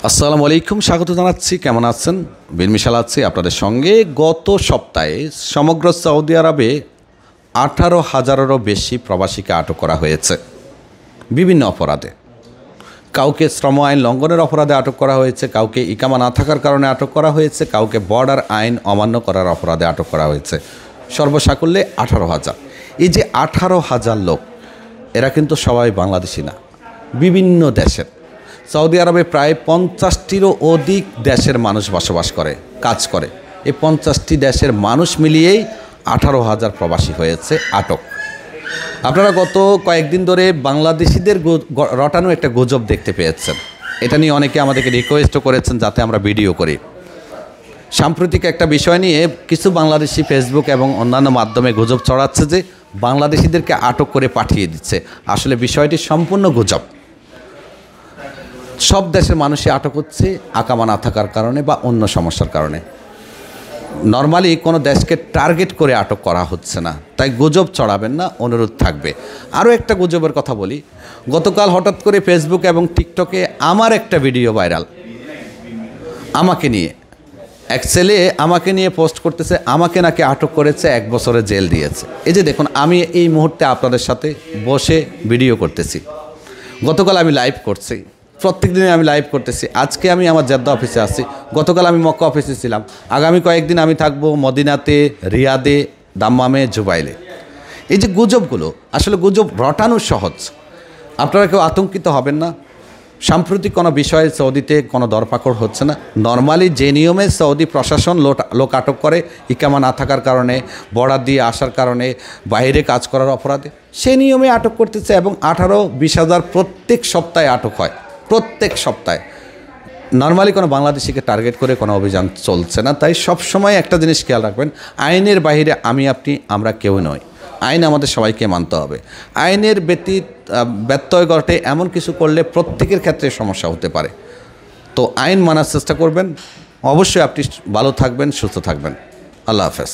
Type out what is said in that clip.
আসসালামু আলাইকুম, স্বাগত জানাচ্ছি। কেমন আছেন? বিনমিশাল আছি আপনাদের সঙ্গে। গত সপ্তাহে সমগ্র সৌদি আরবে 18,000-এরও বেশি প্রবাসীকে আটক করা হয়েছে বিভিন্ন অপরাধে। কাউকে শ্রম আইন লঙ্ঘনের অপরাধে আটক করা হয়েছে, কাউকে ইকামা না থাকার কারণে আটক করা হয়েছে, কাউকে বর্ডার আইন অমান্য করার অপরাধে আটক করা হয়েছে। সর্বসাকুল্যে 18,000। এই যে 18,000 লোক, এরা কিন্তু সবাই বাংলাদেশি না, বিভিন্ন দেশের। সৌদি আরবে প্রায় 50টিরও অধিক দেশের মানুষ বসবাস করে, কাজ করে। এই 50টি দেশের মানুষ মিলিয়েই 18,000 প্রবাসী হয়েছে আটক। আপনারা গত কয়েকদিন ধরে বাংলাদেশিদের রটানো একটা গুজব দেখতে পেয়েছেন। এটা নিয়ে অনেকে আমাদেরকে রিকোয়েস্টও করেছেন যাতে আমরা ভিডিও করি। সাম্প্রতিক একটা বিষয় নিয়ে কিছু বাংলাদেশি ফেসবুক এবং অন্যান্য মাধ্যমে গুজব ছড়াচ্ছে যে বাংলাদেশিদেরকে আটক করে পাঠিয়ে দিচ্ছে। আসলে বিষয়টি সম্পূর্ণ গুজব। সব দেশের মানুষই আটক হচ্ছে আকামা না থাকার কারণে বা অন্য সমস্যার কারণে। নর্মালি কোনো দেশকে টার্গেট করে আটক করা হচ্ছে না, তাই গুজব ছড়াবেন না, অনুরোধ থাকবে। আরও একটা গুজবের কথা বলি। গতকাল হঠাৎ করে ফেসবুক এবং টিকটকে আমার একটা ভিডিও ভাইরাল, আমাকে নিয়ে। এক ছেলে আমাকে নিয়ে পোস্ট করতেছে, আমাকে নাকি আটক করেছে, 1 বছরের জেল দিয়েছে। এই যে দেখুন, আমি এই মুহূর্তে আপনাদের সাথে বসে ভিডিও করতেছি। গতকাল আমি লাইভ করছি, প্রত্যেক দিনে আমি লাইভ করতেছি। আজকে আমি আমার জেদ্দা অফিসে আছি, গতকাল আমি মক্কা অফিসে ছিলাম। আগামী কয়েকদিন আমি থাকবো মদিনাতে, রিয়াদে, দাম্মামে, জুবাইলে। এই যে গুজবগুলো, আসলে গুজব রটানো সহজ, আপনারা কেউ আতঙ্কিত হবেন না। সাম্প্রতিক কোনো বিষয়ে সৌদিতে কোনো দরপাকড় হচ্ছে না। নর্মালি যে নিয়মে সৌদি প্রশাসন লোক আটক করে ইকামা না থাকার কারণে, বর্ডার দিয়ে আসার কারণে, বাইরে কাজ করার অপরাধে, সেই নিয়মে আটক করতেছে। এবং 18-20 হাজার প্রত্যেক সপ্তাহে আটক হয়, প্রত্যেক সপ্তাহে। নর্মালি কোনো বাংলাদেশিকে টার্গেট করে কোনো অভিযান চলছে না। তাই সবসময় একটা জিনিস খেয়াল রাখবেন, আইনের বাইরে আমি আপনি আমরা কেউ নই। আইন আমাদের সবাইকে মানতে হবে। আইনের ব্যত্যয় ঘটে এমন কিছু করলে প্রত্যেকের ক্ষেত্রে সমস্যা হতে পারে। তো আইন মানার চেষ্টা করবেন। অবশ্যই আপনি ভালো থাকবেন, সুস্থ থাকবেন। আল্লাহ হাফেজ।